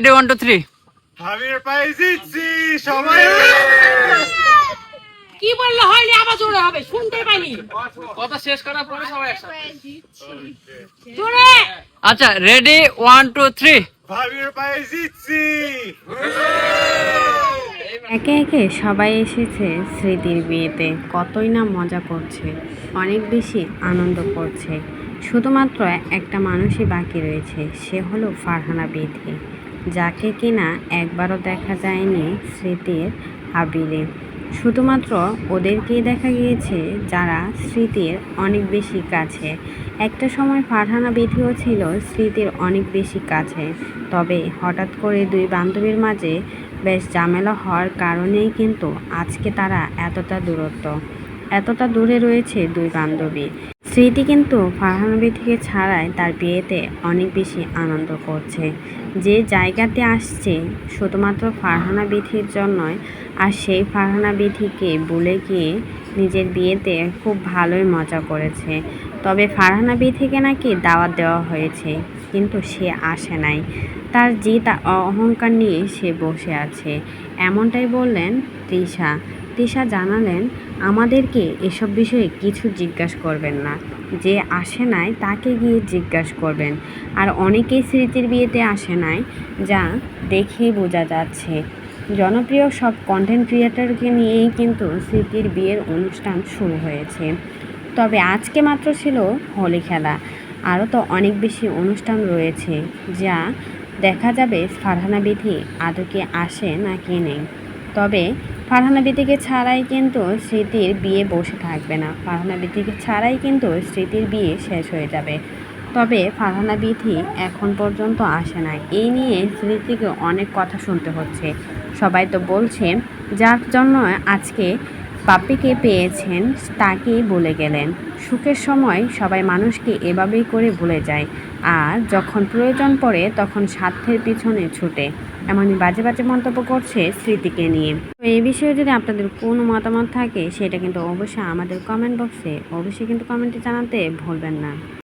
Ready 1 2 3 ভাবির পায়ে জিতছি সবাই। কি বললে হয়নি, আবার জোরে হবে, শুনতে পাইনি। কথা শেষ করার পরে সবাই একসাথে জোরে। আচ্ছা রেডি 1 2 3 ভাবির পায়ে জিতছি। একে একে সবাই এসেছে স্মৃতির বিয়েতে, কতই না মজা করছে, অনেক বেশি আনন্দ করছে। শুধুমাত্র একটা মানুষই বাকি রয়েছে, সে হলো ফারহানা বিথি, যাকে কিনা একবারও দেখা যায়নি স্মৃতির হাবিলে। শুধুমাত্র ওদেরকেই দেখা গিয়েছে যারা স্মৃতির অনেক বেশি কাছে। একটা সময় ফারহানা বিথিও ছিল স্মৃতির অনেক বেশি কাছে, তবে হঠাৎ করে দুই বান্ধবীর মাঝে বেশ ঝামেলা হওয়ার কারণেই কিন্তু আজকে তারা এতটা দূরে রয়েছে দুই বান্ধবী। স্মৃতি কিন্তু ফারহানা বিথিকে ছাড়াই তার বিয়েতে অনেক বেশি আনন্দ করছে। যে জায়গাতে আসছে শুধুমাত্র ফারহানা বিথির জন্যই, আর সেই ফারহানা বিথিকে ভুলে গিয়ে নিজের বিয়েতে খুব ভালোই মজা করেছে। তবে ফারহানা বিথিকে নাকি দাওয়াত দেওয়া হয়েছে, কিন্তু সে আসে নাই। তার জিত অহংকার নিয়ে সে বসে আছে, এমনটাই বললেন তৃষা জানালেন, আমাদেরকে এসব বিষয়ে কিছু জিজ্ঞাসা করবেন না, যে আসে নাই তাকে গিয়ে জিজ্ঞাসা করবেন। আর অনেকেই স্মৃতির বিয়েতে আসে নাই, যা দেখেই বোঝা যাচ্ছে। জনপ্রিয় সব কন্টেন্ট ক্রিয়েটরকে নিয়েই কিন্তু স্মৃতির বিয়ের অনুষ্ঠান শুরু হয়েছে। তবে আজকে মাত্র ছিল হোলি খেলা, আরও তো অনেক বেশি অনুষ্ঠান রয়েছে, যা দেখা যাবে ফারহানা বিথি আদৌ কি আসে নাকি নেই। তবে ফারহানা বিথিকে ছাড়াই কিন্তু স্মৃতির বিয়ে বসে থাকবে না, ফারহানা বিথিকে ছাড়াই কিন্তু স্মৃতির বিয়ে শেষ হয়ে যাবে। তবে ফারহানা বিথি এখন পর্যন্ত আসে নাই, এই নিয়ে স্মৃতিকে অনেক কথা শুনতে হচ্ছে। সবাই তো বলছে যার জন্য আজকে পাপ্পিকে পেয়েছেন তাকেই ভুলে গেলেন। সুখের সময় সবাই মানুষকে এভাবেই করে ভুলে যায়, আর যখন প্রয়োজন পড়ে তখন স্বার্থের পিছনে ছুটে। এমনই বাজে বাজে মন্তব্য করছে স্মৃতিকে নিয়ে। তো এই বিষয়ে যদি আপনাদের কোনো মতামত থাকে সেটা কিন্তু অবশ্যই আমাদের কমেন্ট বক্সে অবশ্যই কিন্তু কমেন্টে জানাতে ভুলবেন না।